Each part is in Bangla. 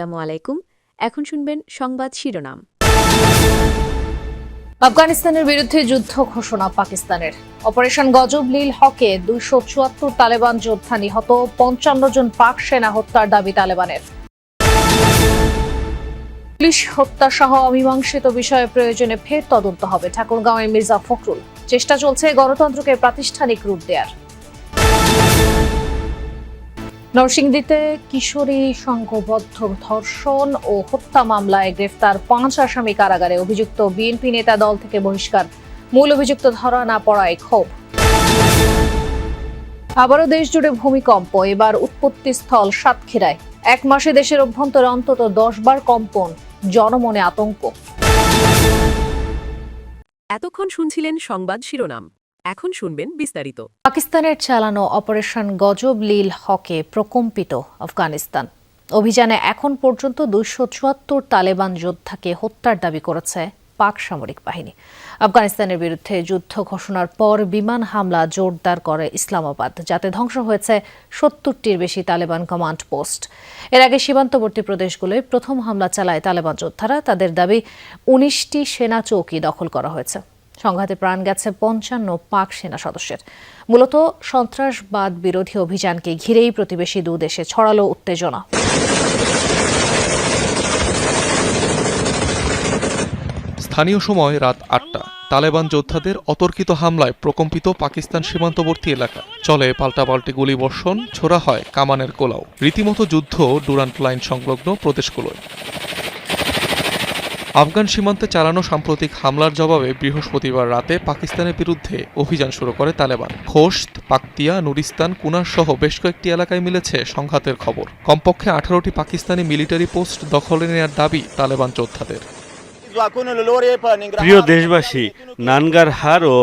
আসসালামু আলাইকুম। এখন শুনবেন সংবাদ শিরোনাম। আফগানিস্তানের বিরুদ্ধে যুদ্ধ ঘোষণা পাকিস্তানের। অপারেশন গজব লিল হকে 274 তালেবান যোদ্ধা নিহত, 55 জন পাক সেনা হত্যার দাবি তালেবানের। পুলিশ হত্যা সহ অমীমাংসিত বিষয়ে প্রয়োজনে ফের তদন্ত হবে, ঠাকুরগাঁওয়ের মির্জা ফখরুল। চেষ্টা চলছে গণতন্ত্রকে প্রাতিষ্ঠানিক রূপ দেওয়ার। নরসিংদীতে কিশোরী সংঘবদ্ধ ধর্ষণ ও হত্যা মামলায় গ্রেফতার 5 আসামি কারাগারে, অভিযুক্ত বিএনপি নেতা দল থেকে বহিষ্কার, মূল অভিযুক্ত ধরা না পড়ায় ক্ষোভ। আবারও দেশ জুড়ে ভূমিকম্প, এবার উৎপত্তিস্থল সাতক্ষীরায়। 1 মাসে দেশের অভ্যন্তরে অন্তত 10 বার কম্পন, জনমনে আতঙ্ক। এতক্ষণ শুনছিলেন সংবাদ শিরোনাম, এখন শুনবেন বিস্তারিত। পাকিস্তানের চালানো অপারেশন গজব লিল হকে প্রকম্পিত আফগানিস্তান। অভিযানে এখন পর্যন্ত 274 তালেবান যোদ্ধাকে হত্যার দাবি করেছে পাক সামরিক বাহিনী। আফগানিস্তানের বিরুদ্ধে যুদ্ধ ঘোষণার পর বিমান হামলা জোরদার করে ইসলামাবাদ, যাতে ধ্বংস হয়েছে 70টির বেশি তালেবান কমান্ড পোস্ট। এর আগে সীমান্তবর্তী প্রদেশগুলোয় প্রথম হামলা চালায় তালেবান যোদ্ধারা। তাদের দাবি 19টি সেনা চৌকি দখল করা হয়েছে। সংঘাতে প্রাণ গেছে 55 পাক সেনা সদস্যের। মূলত সন্ত্রাসবাদ বিরোধী অভিযানকে ঘিরেই প্রতিবেশী দু দেশে ছড়ালো উত্তেজনা। স্থানীয় সময় রাত 8টা। তালেবান যোদ্ধাদের অতর্কিত হামলায় প্রকম্পিত পাকিস্তান সীমান্তবর্তী এলাকা। চলে পাল্টাপাল্টি গুলিবর্ষণ, ছোড়া হয় কামানের গোলাও। রীতিমতো যুদ্ধ ডুরান্ট লাইন সংলগ্ন প্রদেশগুলোয়। আফগান সীমান্তে চালানো সাম্প্রতিক হামলার জবাবে বৃহস্পতিবার রাতে পাকিস্তানের বিরুদ্ধে অভিযান শুরু করে তালেবান। খোস্ত, পাকতিয়া, নুরিস্তান, কুনার সহ বেশ কয়েকটি এলাকায় মিলেছে সংঘাতের খবর। কমপক্ষে 18টি পাকিস্তানি মিলিটারি পোস্ট দখলে নেওয়ার দাবি তালেবান যোদ্ধাদের। প্রিয় দেশবাসী, নানগারহার ও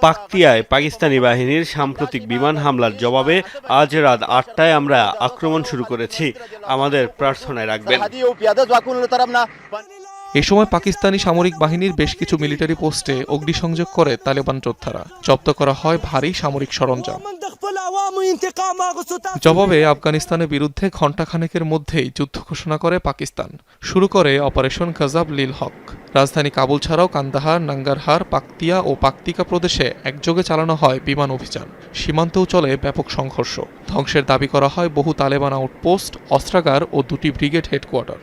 পাকতিয়ায় পাকিস্তানি বাহিনীর সাম্প্রতিক বিমান হামলার জবাবে আজ রাত 8টায় আমরা আক্রমণ শুরু করেছি। আমাদের প্রার্থনায় রাখবেন। এ সময় পাকিস্তানি সামরিক বাহিনীর বেশ কিছু মিলিটারি পোস্টে অগ্নিসংযোগ করে তালেবান যোদ্ধারা। জব্দ করা হয় ভারী সামরিক সরঞ্জাম। জবাবে আফগানিস্তানের বিরুদ্ধে ঘণ্টাখানেকের মধ্যেই যুদ্ধ ঘোষণা করে পাকিস্তান। শুরু করে অপারেশন গজব লিল হক। রাজধানী কাবুল ছাড়াও কান্দাহার, নাঙ্গারহার, পাকতিয়া ও পাকতিকা প্রদেশে একযোগে চালানো হয় বিমান অভিযান। সীমান্তেও চলে ব্যাপক সংঘর্ষ। ধ্বংসের দাবি করা হয় বহু তালেবান আউটপোস্ট, অস্ত্রাগার ও 2টি ব্রিগেড হেডকোয়ার্টার।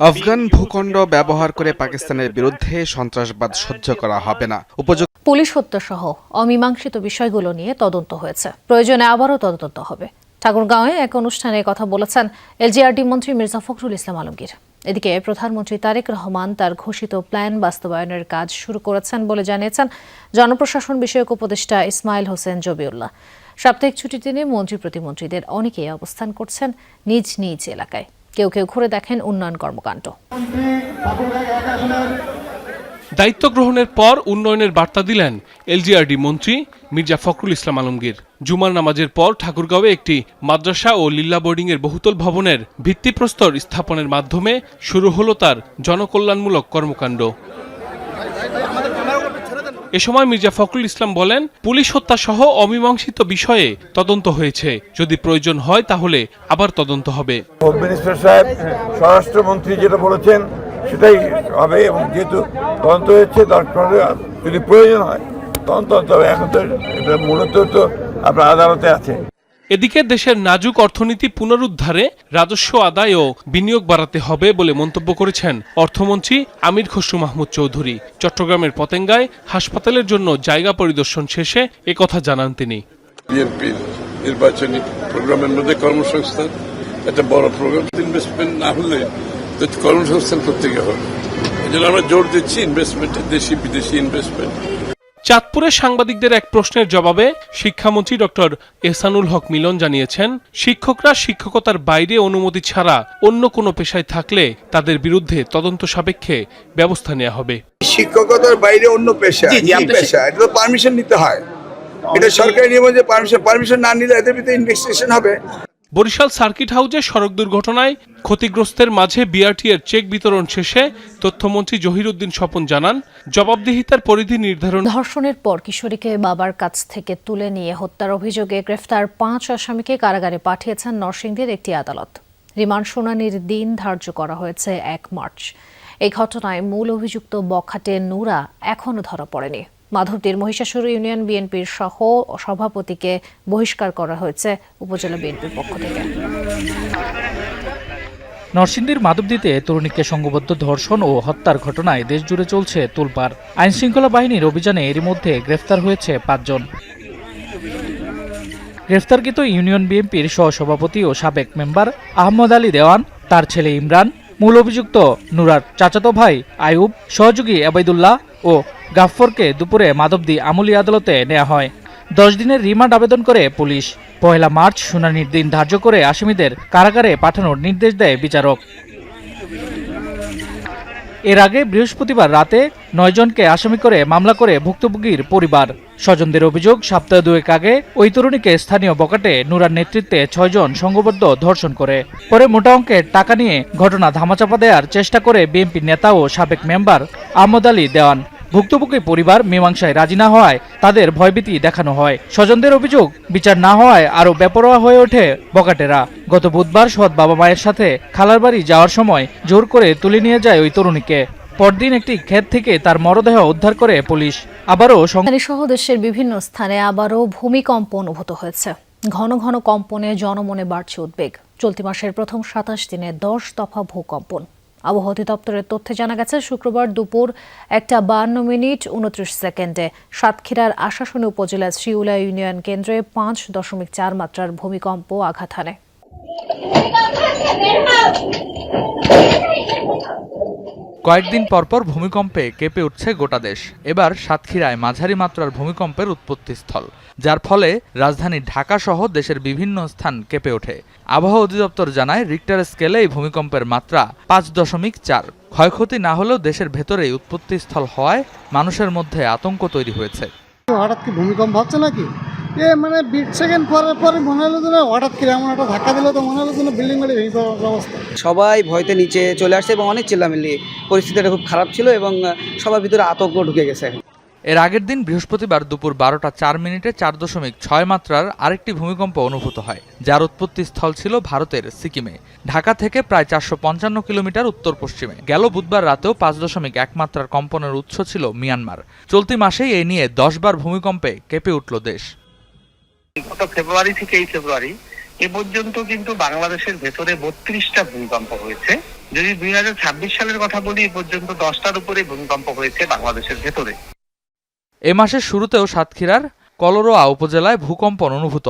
আফগান ভূখণ্ড ব্যবহার করে পাকিস্তানের বিরুদ্ধে সন্ত্রাসবাদ সহ্য করা হবে না। পুলিশ হত্যা সহ অমীমাংসিত বিষয়গুলো নিয়ে তদন্ত হয়েছে, প্রয়োজনে আবারও তদন্ত হবে। ঠাকুরগাঁওয়ে এক অনুষ্ঠানে কথা বলেছেন এলজিআরডি মন্ত্রী মির্জা ফখরুল ইসলাম আলমগীর। এদিকে প্রধানমন্ত্রী তারেক রহমান তার ঘোষিত প্ল্যান বাস্তবায়নের কাজ শুরু করেছেন বলে জানিয়েছেন জনপ্রশাসন বিষয়ক উপদেষ্টা ইসমাইল হোসেন জবিউল্লাহ। সাপ্তাহিক ছুটির দিনে মন্ত্রী প্রতিমন্ত্রীদের অনেকেই অবস্থান করছেন নিজ নিজ এলাকায়। কেউ কেউ ঘুরে দেখেন উন্নয়ন কর্মকাণ্ড। দায়িত্ব গ্রহণের পর উন্নয়নের বার্তা দিলেন এলজিআরডি মন্ত্রী মির্জা ফখরুল ইসলাম আলমগীর। জুমার নামাজের পর ঠাকুরগাঁওয়ে একটি মাদ্রাসা ও লিল্লা বোর্ডিংয়ের বহুতল ভবনের ভিত্তিপ্রস্তর স্থাপনের মাধ্যমে শুরু হলো তার জনকল্যাণমূলক কর্মকাণ্ড। এ সময় মির্জা ফখরুল ইসলাম বলেন, পুলিশ হত্যা সহ অমীমাংসিত বিষয়ে তদন্ত হয়েছে, যদি প্রয়োজন হয় তাহলে আবার তদন্ত হবে। হোম মিনিস্টার সাহেব, স্বরাষ্ট্রমন্ত্রী যেটা বলেছেন সেটাই হবে, এবং যেহেতু তদন্ত হয়েছে দরকার যদি প্রয়োজন হয় তদন্ত হবে। এখন তো এটা মূলত তো আপনার আদালতে আছে। এদিকে দেশের নাজুক অর্থনীতি পুনরুদ্ধারে রাজস্ব আদায় ও বিনিয়োগ বাড়াতে হবে বলে মন্তব্য করেছেন অর্থমন্ত্রী আমির খসরু মাহমুদ চৌধুরী। চট্টগ্রামের পতেঙ্গায় হাসপাতালের জন্য জায়গা পরিদর্শন শেষে একথা জানান তিনি। বিএনপির নির্বাচনী প্রোগ্রামের মধ্যে কর্মসংস্থান একটা বড় প্রোগ্রাম। ইনভেস্টমেন্ট না হলে তো কর্মসংস্থান করতে হবে। এই জন্য আমরা জোর দিচ্ছি ইনভেস্টমেন্টে, দেশি বিদেশি ইনভেস্টমেন্ট। চাঁদপুরে সাংবাদিকদের এক প্রশ্নের জবাবে শিক্ষামন্ত্রী ডক্টর এহসানুল হক মিলন জানিয়েছেন, শিক্ষকরা শিক্ষকতার বাইরে অনুমতি ছাড়া অন্য কোনো পেশায় থাকলে তাদের বিরুদ্ধে তদন্ত সাপেক্ষে ব্যবস্থা নেওয়া হবে। শিক্ষকতার বাইরে অন্য পেশা, এটা তো পারমিশন নিতে হয়। এটা সরকারি নিয়ম যে পারমিশন না নিলে এদের ভিতরে ইনভেস্টিগেশন হবে। বরিশাল সার্কিট হাউসে সড়ক দুর্ঘটনায় ক্ষতিগ্রস্তের মাঝে বিআরটি এর চেক বিতরণ শেষে তথ্যমন্ত্রী জহিরুদ্দিন স্বপন জানান, জবাবদিহিতার পরিধি নির্ধারণ। ধর্ষণের পর কিশোরীকে বাবার কাছ থেকে তুলে নিয়ে হত্যার অভিযোগে গ্রেফতার 5 আসামিকে কারাগারে পাঠিয়েছেন নরসিংদীর একটি আদালত। রিমান্ড শুনানির দিন ধার্য করা হয়েছে 1 মার্চ। এই ঘটনায় মূল অভিযুক্ত বখাটে নুরা এখনও ধরা পড়েনি। মাধবদীর মহিষাসুর ইউনিয়ন বিএনপির সহ সভাপতিকে বহিষ্কার করা হয়েছে উপজেলা বিএনপির পক্ষ থেকে। নরসিংদীর মাধবদীতে তরুণীকে সংঘবদ্ধ ধর্ষণ ও হত্যার ঘটনায় দেশজুড়ে চলছে তোলপাড়। আইনশৃঙ্খলা বাহিনীর অভিযানে এরই মধ্যে গ্রেফতার হয়েছে 5 জন। গ্রেফতারকৃত ইউনিয়ন বিএনপির সহসভাপতি ও সাবেক মেম্বার আহমদ আলী দেওয়ান, তার ছেলে ইমরান, মূল অভিযুক্ত নুরার চাচাতো ভাই আয়ুব, সহযোগী আবেদুল্লাহ ও গাফফরকে দুপুরে মাধবদী আমলি আদালতে নেওয়া হয়। 10 দিনের রিমান্ড আবেদন করে পুলিশ। 1 মার্চ শুনানির দিন ধার্য করে আসামিদের কারাগারে পাঠানোর নির্দেশ দেয় বিচারক। এর আগে বৃহস্পতিবার রাতে 9 জনকে আসামি করে মামলা করে ভুক্তভোগীর পরিবার। স্বজনদের অভিযোগ, সপ্তাহ 2 আগে ওই তরুণীকে স্থানীয় বখাটে নুরার নেতৃত্বে 6 জন সংঘবদ্ধ ধর্ষণ করে। পরে মোটা অঙ্কের টাকা নিয়ে ঘটনা ধামাচাপা দেওয়ার চেষ্টা করে বিএনপি নেতা ও সাবেক মেম্বার আহমদ আলী দেওয়ান। ভুক্তভোগী পরিবার মীমাংসায় রাজি না হওয়ায় তাদের ভয়ভীতি দেখানো হয়। স্বজনদের অভিযোগ, বিচার না হওয়ায় আরও বেপরোয়া হয়ে ওঠে বখাটেরা। গত বুধবার সৎ বাবা মায়ের সাথে খালার বাড়ি যাওয়ার সময় জোর করে তুলে নিয়ে যায় ওই তরুণীকে। পরদিন একটি ক্ষেত থেকে তার মরদেহ উদ্ধার করে পুলিশ। আবারও সহ দেশের বিভিন্ন স্থানে আবারও ভূমিকম্প অনুভূত হয়েছে। ঘন ঘন কম্পনে জনমনে বাড়ছে উদ্বেগ। চলতি মাসের প্রথম 27 দিনে 10 দফা ভূকম্পন। আবহাওয়া অধিদপ্তরের তথ্যে জানা গেছে, শুক্রবার দুপুর 1:52:29 সাতক্ষীরার আশাশুনি উপজেলার শ্রীউলা ইউনিয়ন কেন্দ্রে 5.4 মাত্রার ভূমিকম্প আঘাত হানে। কয়েকদিন পরপর ভূমিকম্পে কেঁপে উঠছে গোটা দেশ। এবার সাতক্ষীরায় মাঝারি মাত্রার ভূমিকম্পের উৎপত্তিস্থল, যার ফলে রাজধানী ঢাকা সহ দেশের বিভিন্ন স্থান কেঁপে ওঠে। আবহাওয়া অধিদপ্তর জানায়, রিক্টার স্কেলে এই ভূমিকম্পের মাত্রা 5.4। ক্ষয়ক্ষতি না হলেও দেশের ভেতরেই উৎপত্তিস্থল হওয়ায় মানুষের মধ্যে আতঙ্ক তৈরি হয়েছে। হঠাৎ কি ভূমিকম্প হচ্ছে নাকি? মানে 20 সেকেন্ড পরে মনে হলো যেন হঠাৎ করে এমন একটা ধাক্কা দিল, তো মনে হলো যেন বিল্ডিং বাড়ি ভেঙে যাওয়ার অবস্থা। সবাই ভয়তে নিচে চলে আসছে এবং অনেক চিল্লামিল্লি, পরিস্থিতিটা খুব খারাপ ছিল এবং সবার ভিতরে আতঙ্ক ঢুকে গেছে। এর আগের দিন বৃহস্পতিবার দুপুর 12:04 4.6 মাত্রার আরেকটি ভূমিকম্প অনুভূত হয়, যার উৎপত্তিস্থল ছিল ভারতের সিকিমে, ঢাকা থেকে প্রায় 455 কিলোমিটার উত্তর পশ্চিমে। গেল বুধবার রাতেও 5.1 মাত্রার কম্পনের উৎস ছিল মিয়ানমার। চলতি মাসেই এই নিয়ে 10 বার ভূমিকম্পে কেঁপে উঠল দেশ। গত ফেব্রুয়ারি থেকে এই ফেব্রুয়ারি এ পর্যন্ত কিন্তু বাংলাদেশের ভেতরে 32টা ভূমিকম্প হয়েছে। যদি 2026 সালের কথা বলি, এ পর্যন্ত 10টার উপরে ভূমিকম্প হয়েছে বাংলাদেশের ভেতরে। এ মাসের শুরুতেও সাতক্ষীরার কলরোয়া উপজেলায় ভূকম্পন অনুভূত